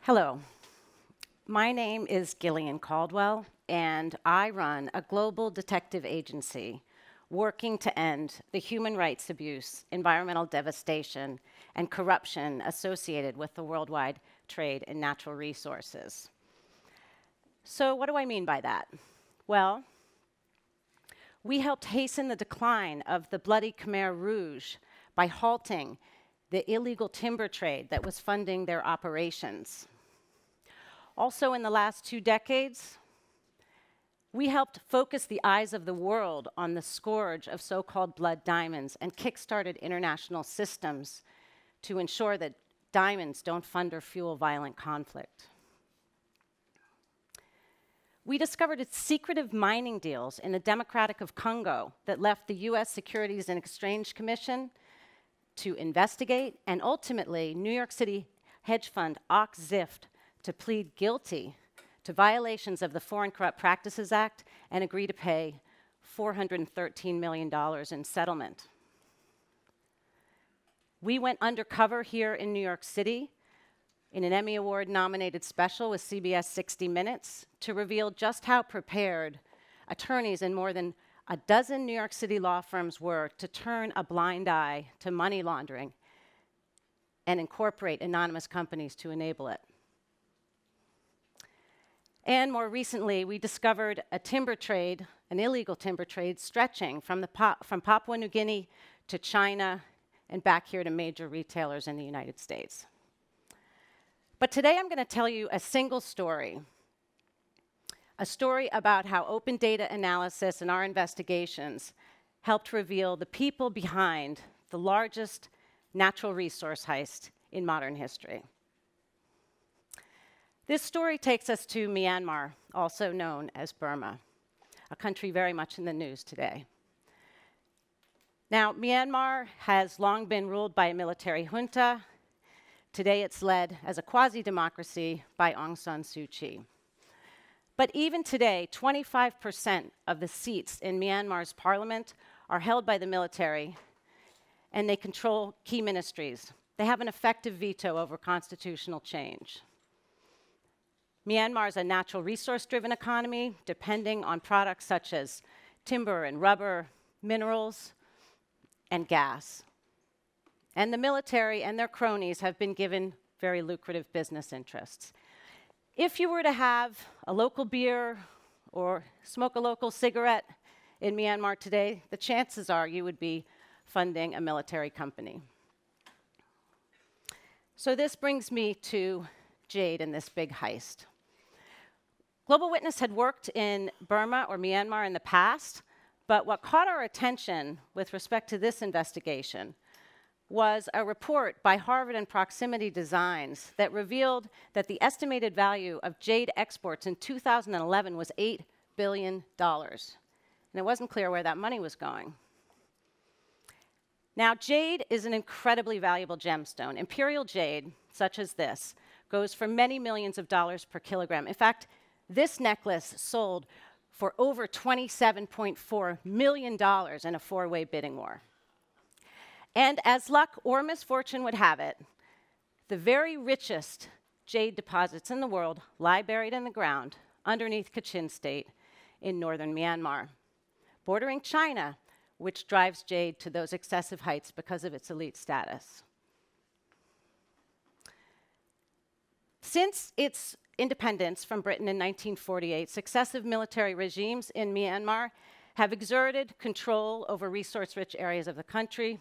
Hello, my name is Gillian Caldwell, and I run a global detective agency working to end the human rights abuse, environmental devastation, and corruption associated with the worldwide trade in natural resources. So what do I mean by that? Well, we helped hasten the decline of the bloody Khmer Rouge by halting the illegal timber trade that was funding their operations. Also, in the last 2 decades, we helped focus the eyes of the world on the scourge of so-called blood diamonds and kickstarted international systems to ensure that diamonds don't fund or fuel violent conflict. We discovered secretive mining deals in the Democratic of Congo that left the US Securities and Exchange Commission to investigate, and ultimately, New York City hedge fund Zift to plead guilty to violations of the Foreign Corrupt Practices Act and agree to pay $413 million in settlement. We went undercover here in New York City in an Emmy Award-nominated special with CBS 60 Minutes to reveal just how prepared attorneys in more than a dozen New York City law firms were to turn a blind eye to money laundering and incorporate anonymous companies to enable it. And more recently, we discovered a timber trade, an illegal timber trade, stretching from Papua New Guinea to China and back here to major retailers in the United States. But today I'm going to tell you a single story, a story about how open data analysis and our investigations helped reveal the people behind the largest natural resource heist in modern history. This story takes us to Myanmar, also known as Burma, a country very much in the news today. Now, Myanmar has long been ruled by a military junta. Today it's led as a quasi-democracy by Aung San Suu Kyi. But even today, 25% of the seats in Myanmar's parliament are held by the military, and they control key ministries. They have an effective veto over constitutional change. Myanmar is a natural resource-driven economy, depending on products such as timber and rubber, minerals, and gas. And the military and their cronies have been given very lucrative business interests. If you were to have a local beer or smoke a local cigarette in Myanmar today, the chances are you would be funding a military company. So this brings me to Jade and this big heist. Global Witness had worked in Burma or Myanmar in the past, but what caught our attention with respect to this investigation was a report by Harvard and Proximity Designs that revealed that the estimated value of jade exports in 2011 was $8 billion. And it wasn't clear where that money was going. Now, jade is an incredibly valuable gemstone. Imperial jade, such as this, goes for many millions of dollars per kilogram. In fact, this necklace sold for over $27.4 million in a 4-way bidding war. And as luck or misfortune would have it, the very richest jade deposits in the world lie buried in the ground underneath Kachin State in northern Myanmar, bordering China, which drives jade to those excessive heights because of its elite status. Since its independence from Britain in 1948, successive military regimes in Myanmar have exerted control over resource-rich areas of the country.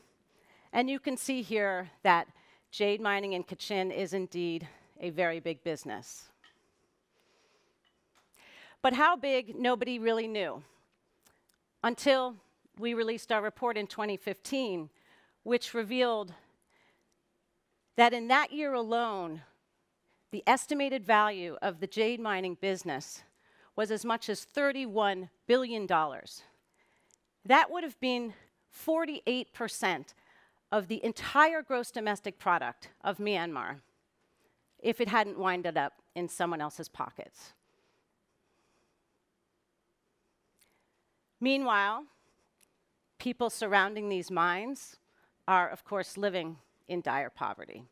And you can see here that jade mining in Kachin is indeed a very big business. But how big, nobody really knew until we released our report in 2015, which revealed that in that year alone, the estimated value of the jade mining business was as much as $31 billion. That would have been 48% of the entire gross domestic product of Myanmar if it hadn't winded up in someone else's pockets. Meanwhile, people surrounding these mines are, of course, living in dire poverty.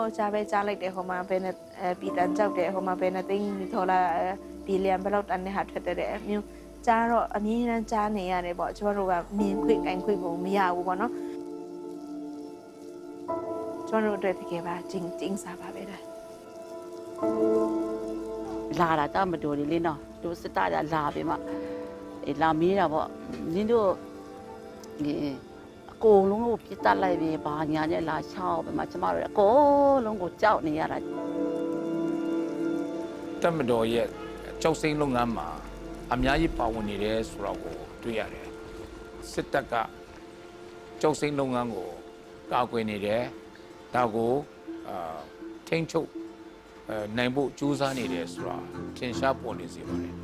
ယောက်ျားပဲကြားလိုက်တယ်ဟိုမှာဘယ်နဲ့ပြည်တန်ကြောက်တယ်ဟိုမှာဘယ်နဲ့သိန်းဒေါ်လာဘီလီယံဘယ်လောက်တန်တဲ့ဟာထွက်တဲ့အမျိုးကြားတော့အမြင်ရန်ကြားနေရတယ်ပေါ့ကျွန်တော်တို့ကမြင်ခွင့်ကင်ခွင့်ကိုမရဘူးပေါ့နော်ကျွန်တော်တို့အတွက်တကယ်ပါကျင်းစားပါပဲလာတာတမတော်လေးလေးနော်တို့စစ်သားလာပြီမှလာမေးတာပေါ့နင်းတို့အကုန်လုံးကိုပြစ်တက်လိုက်ပြီဘာညာနဲ့လာချောက်ပဲမှကျမတို့အကုန်လုံးကိုကြောက်နေရတာတမတော်ရဲ့ကြောက်စိမ့်လုပ်ငန်းမှာအများကြီးပါဝင်နေတယ်ဆိုတော့ကိုတွေ့ရတယ်စစ်တပ်ကကြောက်စိမ့်လုပ်ငန်းကိုကာကွယ်နေတယ်ဒါကိုထိန်းချုပ်နိုင်ဖို့ကြိုးစားနေတယ်ဆိုတာထင်ရှားပေါ်နေစေပါတယ်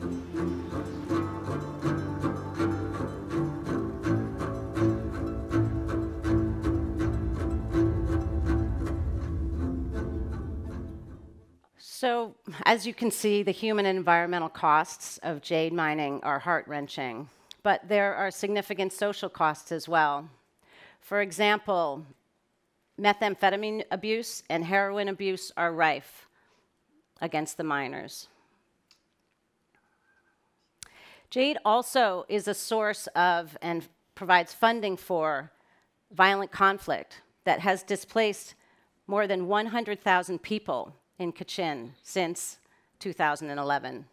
So, as you can see, the human and environmental costs of jade mining are heart-wrenching, but there are significant social costs as well. For example, methamphetamine abuse and heroin abuse are rife against the miners. Jade also is a source of and provides funding for violent conflict that has displaced more than 100,000 people in Kachin since 2011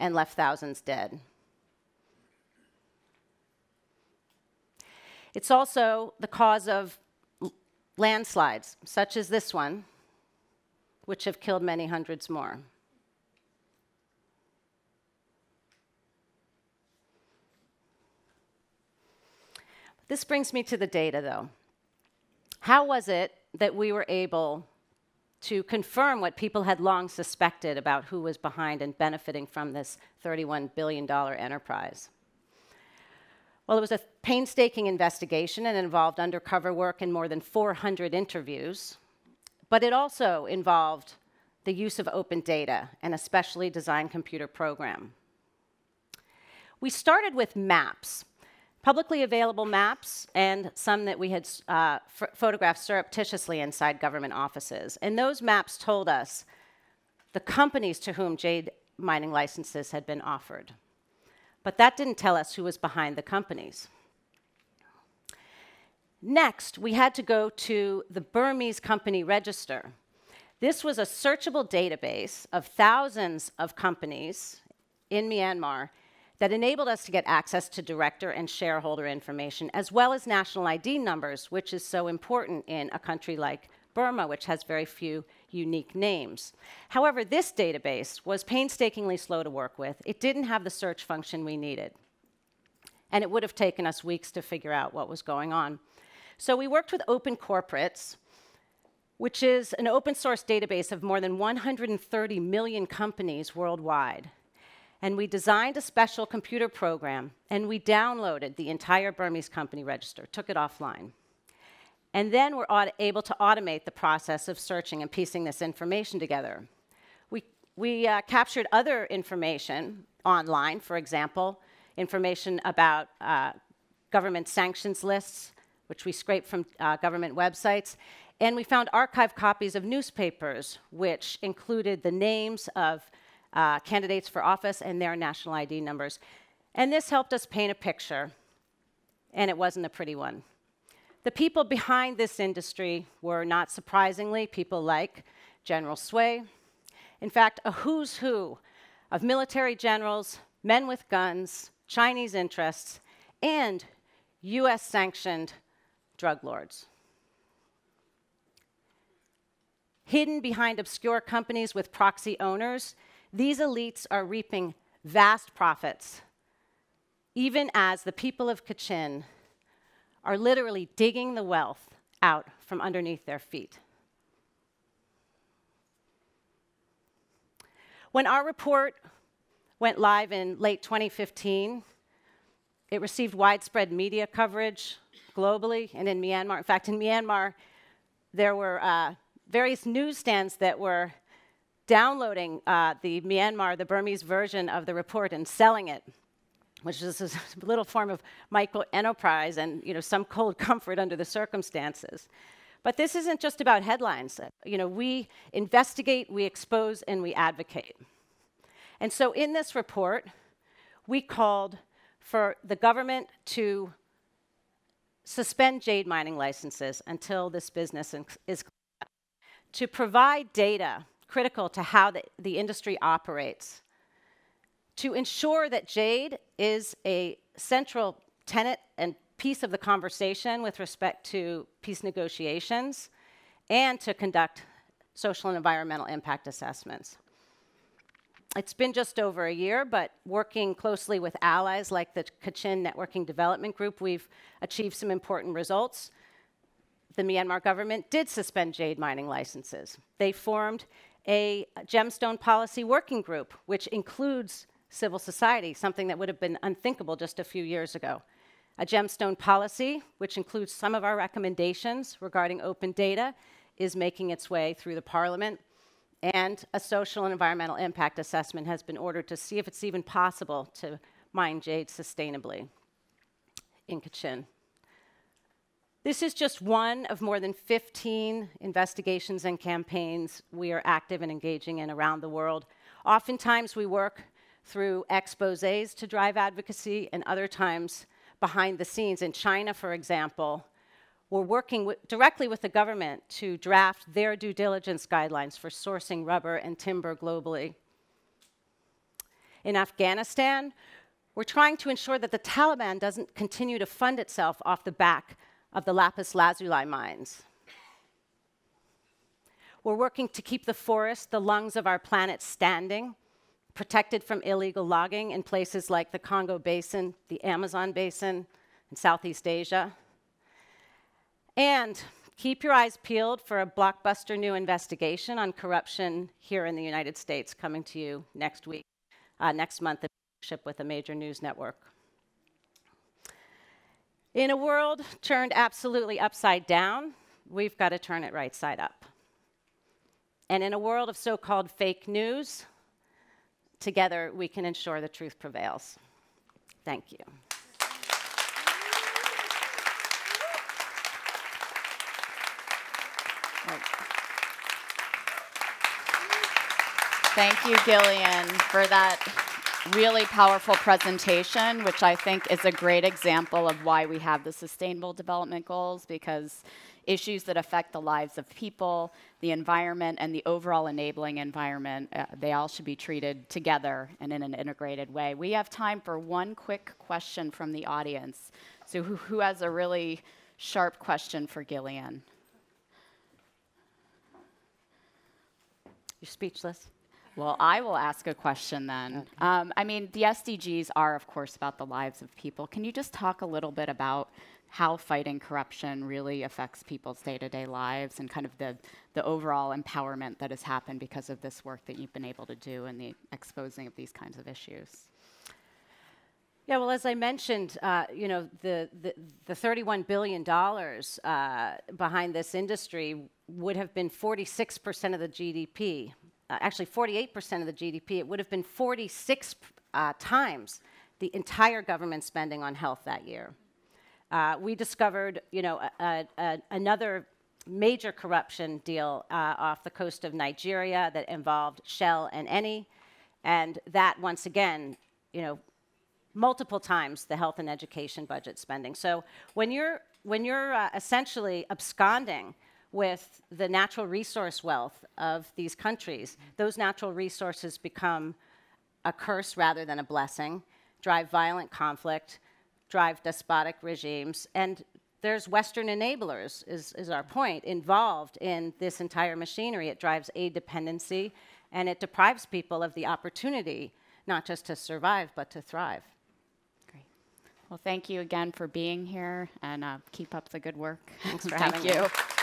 and left thousands dead. It's also the cause of landslides, such as this one, which have killed many hundreds more. This brings me to the data, though. How was it that we were able to confirm what people had long suspected about who was behind and benefiting from this $31 billion enterprise? Well, it was a painstaking investigation and involved undercover work and more than 400 interviews, but it also involved the use of open data and a specially designed computer program. We started with maps, publicly available maps, and some that we had photographed surreptitiously inside government offices. And those maps told us the companies to whom jade mining licenses had been offered. But that didn't tell us who was behind the companies. Next, we had to go to the Burmese company register. This was a searchable database of thousands of companies in Myanmar that enabled us to get access to director and shareholder information, as well as national ID numbers, which is so important in a country like Burma, which has very few unique names. However, this database was painstakingly slow to work with. It didn't have the search function we needed, and it would have taken us weeks to figure out what was going on. So we worked with Open Corporates, which is an open source database of more than 130 million companies worldwide. And we designed a special computer program, and we downloaded the entire Burmese company register, took it offline. And then we're able to automate the process of searching and piecing this information together. We captured other information online, for example, information about government sanctions lists, which we scraped from government websites. And we found archived copies of newspapers, which included the names of candidates for office and their national ID numbers. And this helped us paint a picture, and it wasn't a pretty one. The people behind this industry were, not surprisingly, people like General Sway. In fact, a who's who of military generals, men with guns, Chinese interests, and US-sanctioned drug lords. Hidden behind obscure companies with proxy owners, these elites are reaping vast profits, even as the people of Kachin are literally digging the wealth out from underneath their feet. When our report went live in late 2015, it received widespread media coverage globally and in Myanmar. In fact, in Myanmar, there were various newsstands that were downloading the Burmese version of the report and selling it, which is a little form of micro-enterprise and some cold comfort under the circumstances. But this isn't just about headlines. You know, we investigate, we expose, and we advocate. And so in this report, we called for the government to suspend jade mining licenses until this business is to provide data critical to how the industry operates, to ensure that jade is a central tenet and piece of the conversation with respect to peace negotiations, and to conduct social and environmental impact assessments. It's been just over a year, but working closely with allies like the Kachin Networking Development Group, we've achieved some important results. The Myanmar government did suspend jade mining licenses. They formed a gemstone policy working group, which includes civil society, something that would have been unthinkable just a few years ago. A gemstone policy, which includes some of our recommendations regarding open data, is making its way through the parliament. And a social and environmental impact assessment has been ordered to see if it's even possible to mine jade sustainably in Kachin. This is just one of more than 15 investigations and campaigns we are active and engaging in around the world. Oftentimes we work through exposés to drive advocacy, and other times behind the scenes. In China, for example, we're working directly with the government to draft their due diligence guidelines for sourcing rubber and timber globally. In Afghanistan, we're trying to ensure that the Taliban doesn't continue to fund itself off the back of the lapis lazuli mines. We're working to keep the forest, the lungs of our planet, standing, protected from illegal logging in places like the Congo Basin, the Amazon Basin, and Southeast Asia. And keep your eyes peeled for a blockbuster new investigation on corruption here in the United States coming to you next week, next month in partnership with a major news network. In a world turned absolutely upside down, we've got to turn it right side up. And in a world of so-called fake news, together we can ensure the truth prevails. Thank you. Thank you, Gillian, for that really powerful presentation, which I think is a great example of why we have the Sustainable Development Goals, because issues that affect the lives of people, the environment, and the overall enabling environment, they all should be treated together and in an integrated way. We have time for one quick question from the audience. So who has a really sharp question for Gillian? You're speechless. Well, I will ask a question then. Okay. I mean, the SDGs are, of course, about the lives of people. Can you just talk a little bit about how fighting corruption really affects people's day-to-day lives and kind of the overall empowerment that has happened because of this work that you've been able to do and the exposing of these kinds of issues? Yeah, well, as I mentioned, you know, the $31 billion behind this industry would have been 46% of the GDP. Actually 48% of the GDP, it would have been 46 times the entire government spending on health that year. We discovered, you know, another major corruption deal off the coast of Nigeria that involved Shell and Eni, and that once again, you know, multiple times the health and education budget spending. So when you're essentially absconding with the natural resource wealth of these countries, those natural resources become a curse rather than a blessing, drive violent conflict, drive despotic regimes, and there's Western enablers, is our point, involved in this entire machinery. It drives aid dependency, and it deprives people of the opportunity not just to survive, but to thrive. Great. Well, thank you again for being here, and keep up the good work. Thanks for having me. Thank you.